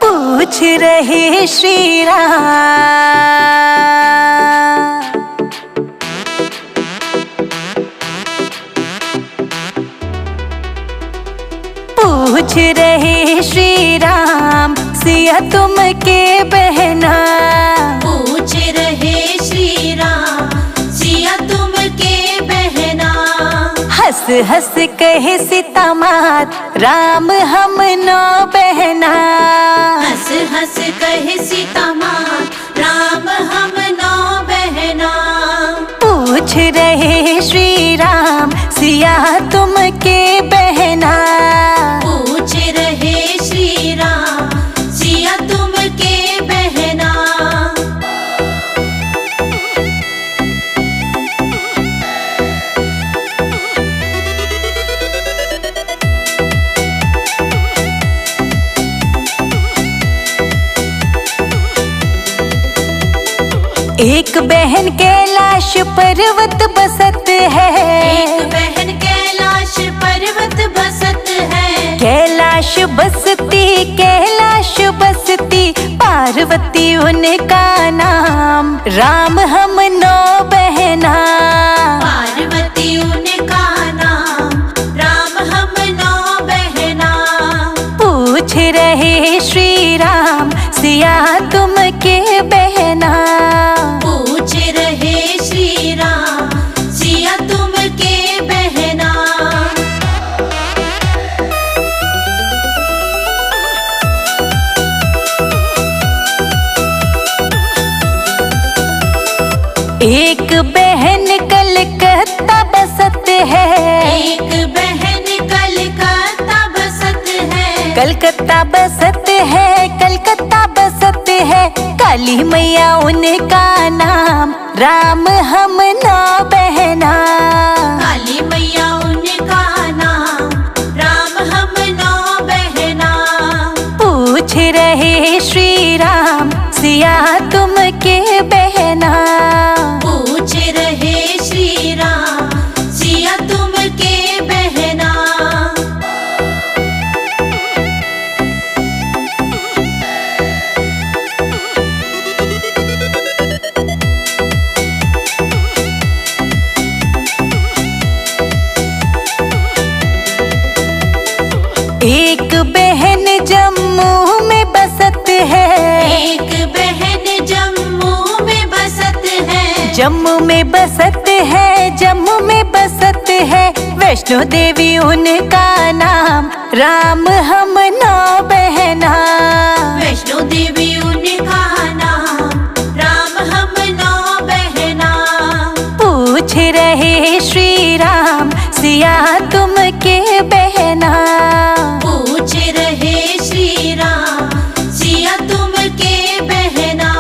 पूछ रहे श्री राम, पूछ रहे श्री राम, सिया तुम के बहना। पूछ रहे श्री राम, सिया तुम के बहना। हंस हंस कहे सीता मात, राम हम नो बहना। हंस हंस कहे सीता माँ, राम हम नौ बहना। पूछ रहे श्री राम, सिया तुम के बहना। पूछ रहे श्री राम, सिया तुम के बहना। एक बहन कैलाश पर्वत बसत है। एक बहन कैलाश पर्वत बसत है। कैलाश बसती कैलाश बसती, पार्वती उनका नाम। राम हम नो बहना। पार्वती उनका नाम, राम हम नौ बहना। पूछ रहे श्री राम, सिया तुम के बहना। पूछ रहे श्री राम, सिया तुम के बहना। एक बहन कलकत्ता बसत है। एक बहन कलकत्ता बसत है। कलकत्ता बसत है कलकत्ता बसत है, काली मैया उनका नाम। राम हम ना बहना। काली मैया उनका नाम, राम हम नौ बहना। पूछ रहे श्री राम, सिया तुम के बहना। पूछ रहे श्री राम, सिया तुम के बहना। एक बहन जम्मू में बसत है। एक बहन जम्मू में बसत है। जम्मू में बसत है जम्मू में बसत है, वैष्णो देवी उनका नाम। राम हम नौ बहना। वैष्णो देवी उनका नाम, राम हम नौ बहना। पूछ रहे श्री राम, सिया तुम के बहना। पूछ रहे श्री राम, सिया तुम के बहना।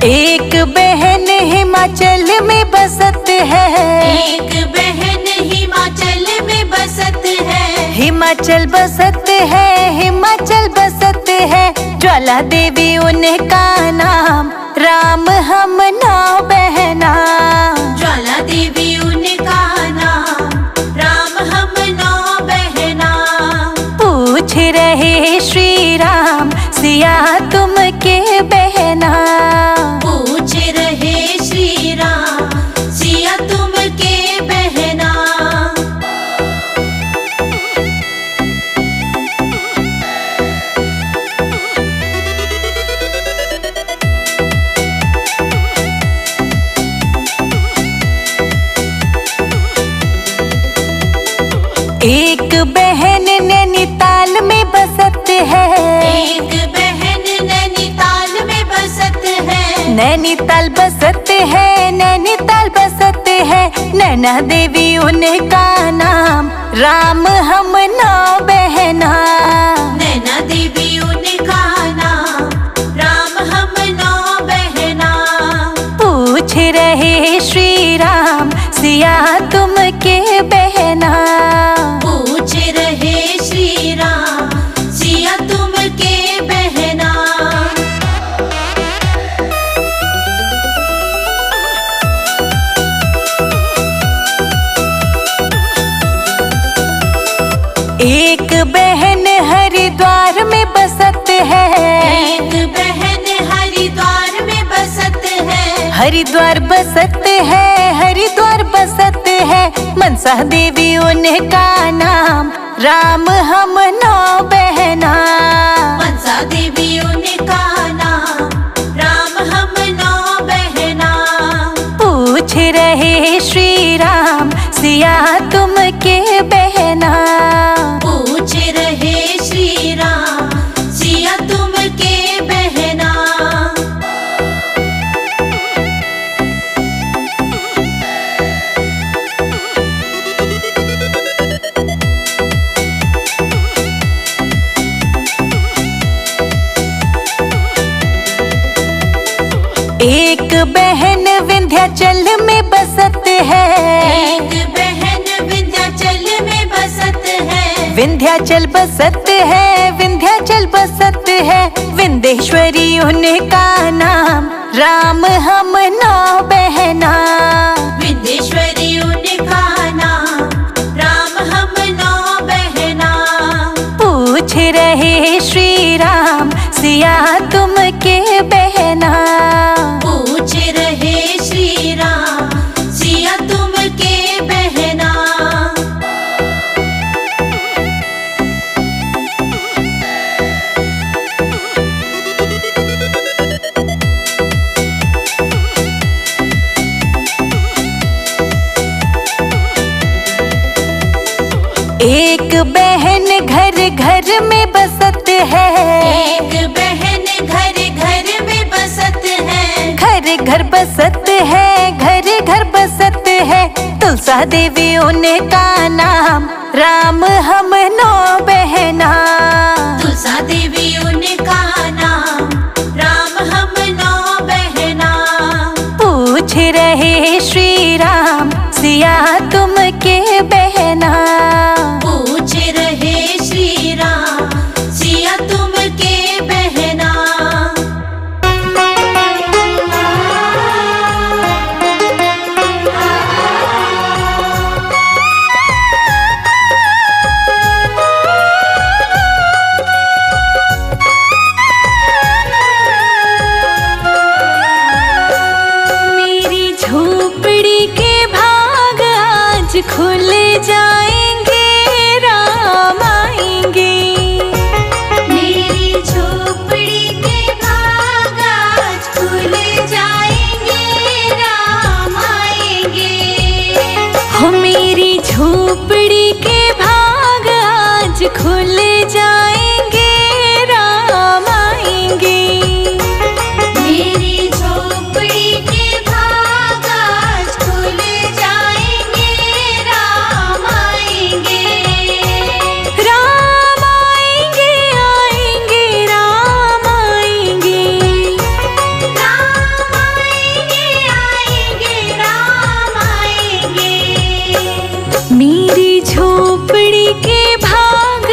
एक बहन हिमाचल में बसत है। एक बहन हिमाचल में बसत है। हिमाचल बसत है हिमाचल बसत है, ज्वाला देवी उनका नाम। राम हम नौ बहना। ज्वाला देवी उनका नाम, राम हम नौ बहना। पूछ रहे श्री राम, सिया तुम के बहना। पूछ रहे श्री राम, सिया तुम के बहना। एक बहन नैनीताल में बसत है। एक बहन नैनीताल में बसत है। नैनीताल बसत है नैनीताल बसत है, नैना देवी उनका नाम। राम हम नौ बहना। नैना देवी उनका नाम, राम हम नौ बहना। पूछ रहे श्री राम, सिया तुम के बहना। पूछ रहे श्री एक बहन हरिद्वार में बसत है, एक बहन हरिद्वार में बसत है। हरिद्वार बसत है, हरिद्वार बसत है। मनसा देवी उनका नाम, राम हम 9 बहना। मनसा देवी उनका नाम, राम हम 9 बहना। पूछ रहे श्री राम, सिया तुम के बहना। पूछ रहे श्री राम, सिया तुम के बहना। एक बहन विंध्याचल में बसत है, एक बहन विंध्याचल में बसत है। विंध्याचल बसत है, विंध्याचल बसत है। विंध्येश्वरी उनका नाम, राम हम 9 बहना। विंध्येश्वरी उनका नाम, राम हम 9 बहना। पूछ रहे श्री राम, सिया तुम के बहना। पूछ रहे श्री राम, सिया तुम के बहना। एक बहन घर घर में बसत है, एक बहन घर घर में बसत है। घर घर बसत है, घर घर बसत है। तुलसा देवी उनका नाम, राम हम 9 बहना। तुलसा देवी उनका नाम, राम हम 9 बहना। पूछ रहे श्री राम, सिया तुम के बहना। पूछ रहे श्री राम, सिया तुम के बहना। मेरी झोपड़ी के भाग आज खुल जाएंगे, राम आएंगे। मेरी झोपड़ी के भाग आज खुल जाएंगे, राम आएंगे। हो मेरी झोपड़ी के भाग आज खुल जाएंगे, राम आएंगे। मेरी झोपड़ी के भाग आज खुल जाएंगे, राम आएंगे। राम आएंगे, आएंगे, राम आएंगे। राम आएंगे, आएंगे, राम आएंगे। मेरी झोपड़ी के भाग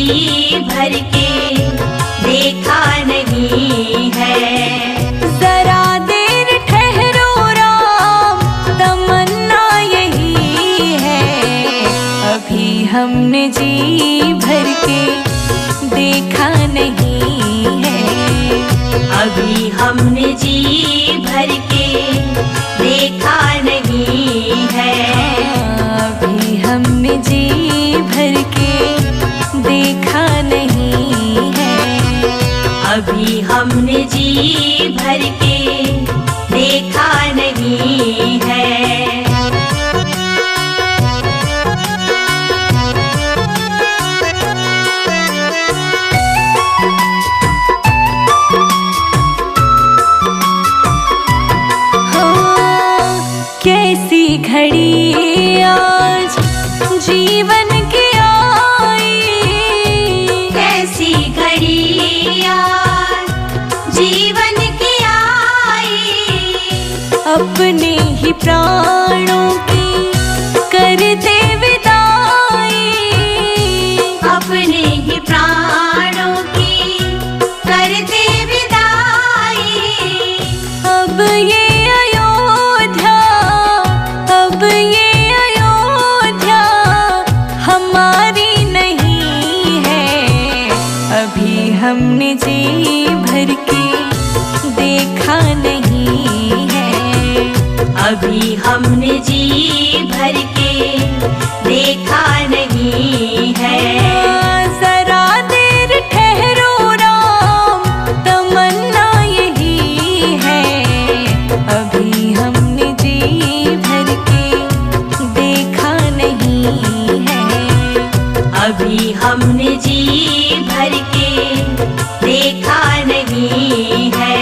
भर के देखा नहीं है। जरा देर ठहरो राम, तमन्ना यही है, अभी हमने जी भर के देखा नहीं है। अभी हमने जी भर के देखा नहीं है। अभी हमने जी भर के देखा नहीं है। अभी हमने जी भर के देखा नहीं है। कैसी घड़ी आज जीवन की आई, कैसी घड़ी आज जीवन की आई। अपने ही प्राणों की करते विदाई, अपने ही प्राणों की करते विदाई। अब ये अयोध्या, अब ये अयोध्या हमारी नहीं है। अभी हमने जी भर के देखा नहीं है। अभी हमने जी भर के देखा नहीं है। जरा देर ठहरो राम, तमन्ना यही है, अभी हमने जी भर के देखा नहीं है। अभी हमने जी भर के देखा नहीं है।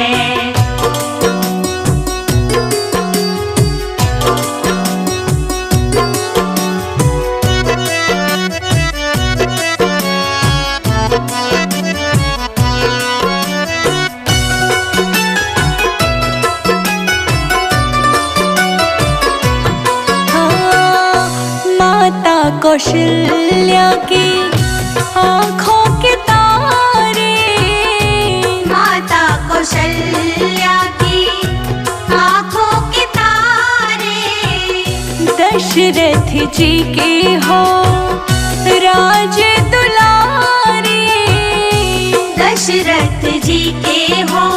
माता कौशल्या की आँखों के तारे, माता कौशल्या की आँखों के तारे। दशरथ जी के हो राज दुलारे, दशरथ जी के हो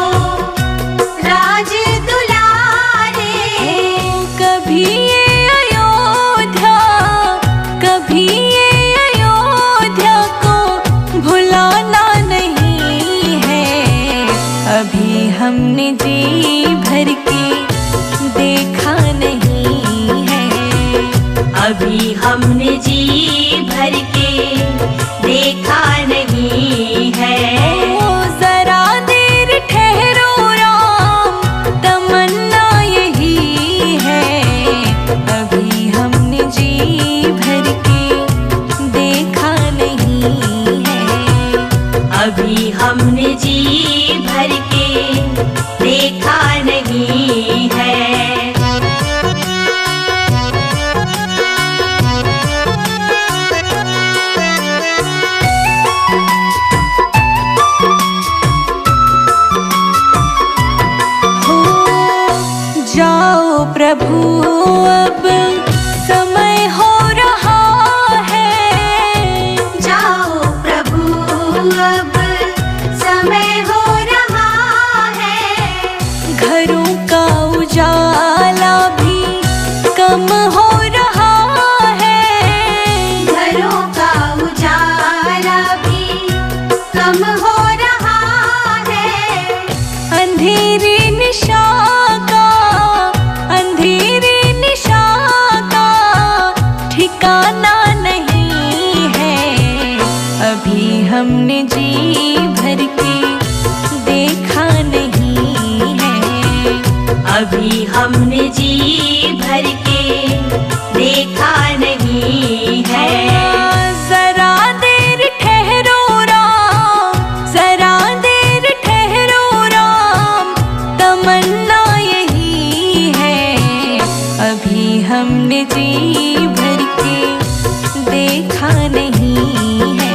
राज दुलारे। कभी ये अयोध्या, कभी ये अयोध्या को भुलाना नहीं है। अभी हमने जी भर के देखा नहीं है। अभी हमने जी भर के देखा नहीं है। जरा देर ठहरो राम, तमन्ना यही है, अभी हमने जी भर के देखा नहीं है। अभी हमने जी भर के देखा नहीं है। जाओ प्रभु अब समय हो रहा है। जाओ प्रभु अब समय हो रहा है। घरों का उजाला भी कम हो रहा है। घरों का उजाला भी कम हो रहा है। अंधेरी निशा का, अंधेरी निशा का ठिकाना नहीं है। अभी हमने जी भर के देखा नहीं है। अभी हमने जी भर के देखा नहीं है। जरा देर ठहरो राम, जरा देर ठहरो राम, तमन्ना यही है, अभी हमने जी भर के देखा नहीं है।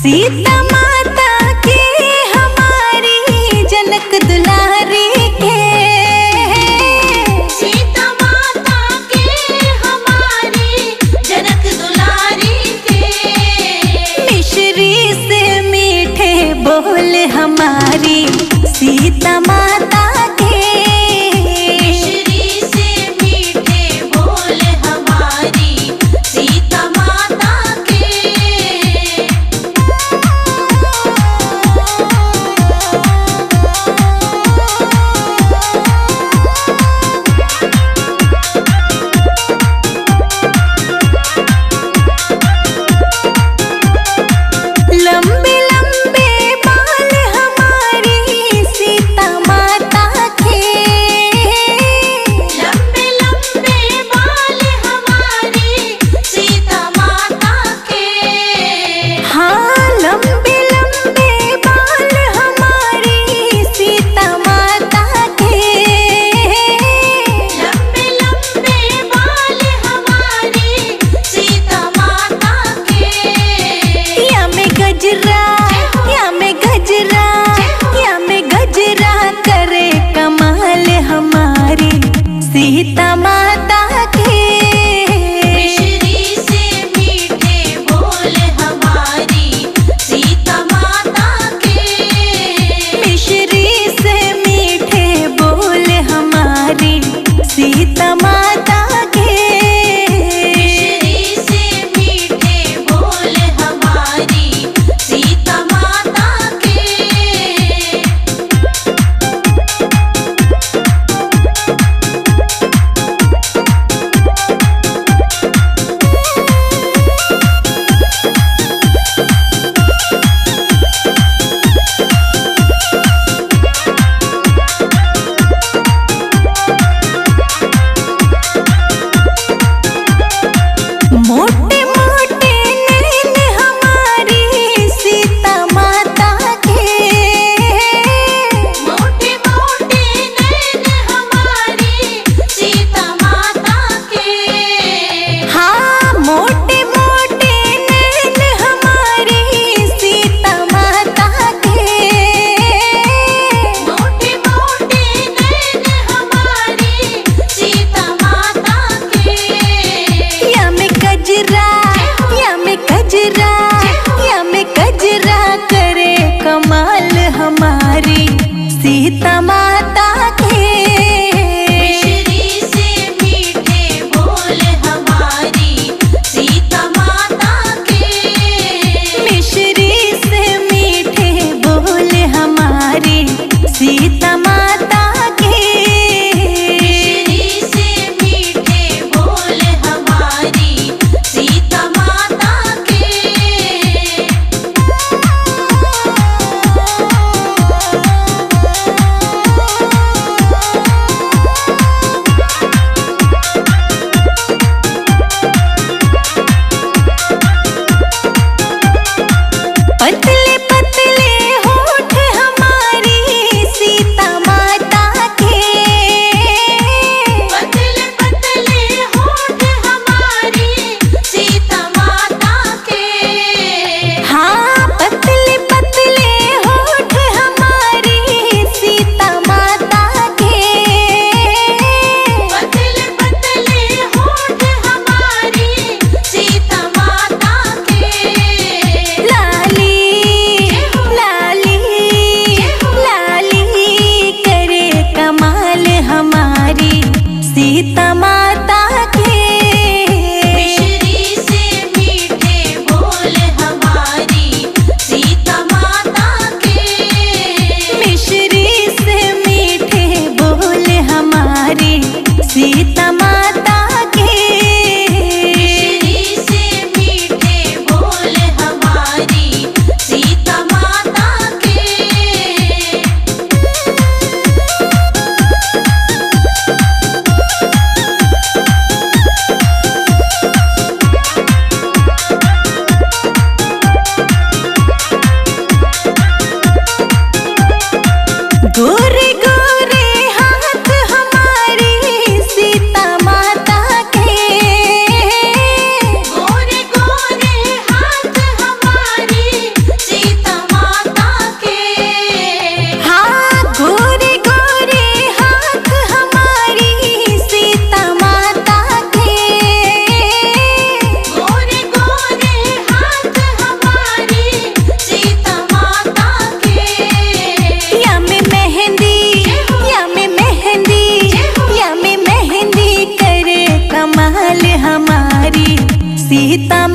सीता माता की हमारी जनक दुलारी के, सीता माता के हमारी जनक दुलारी के। मिश्री से मीठे बोल हमारी सीता माता के, मिश्री से मीठे बोल हमारी सीता माता के।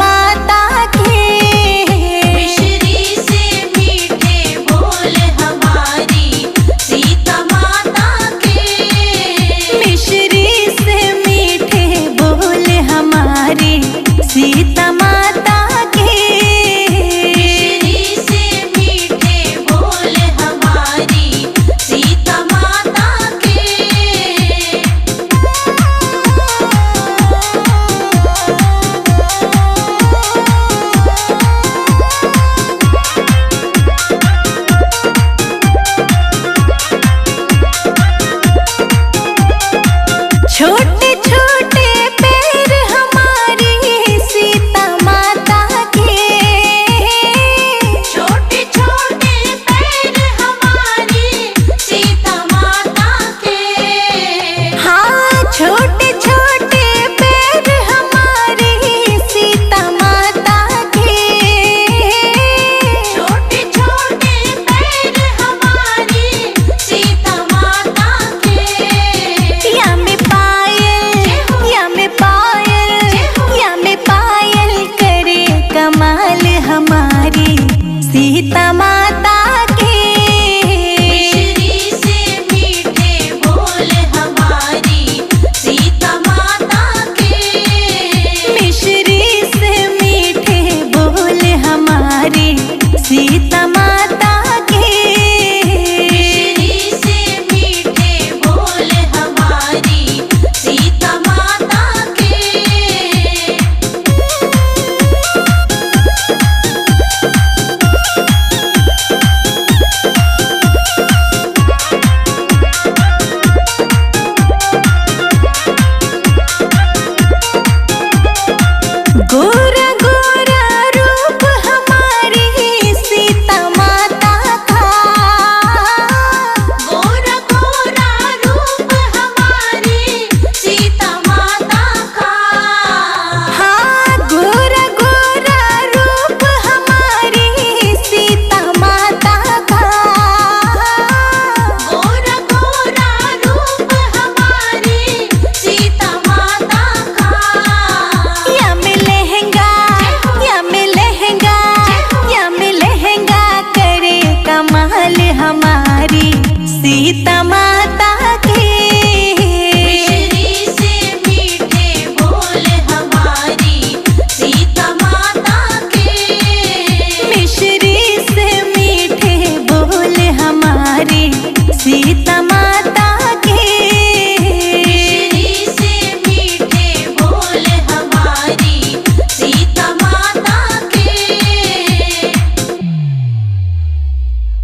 माता की।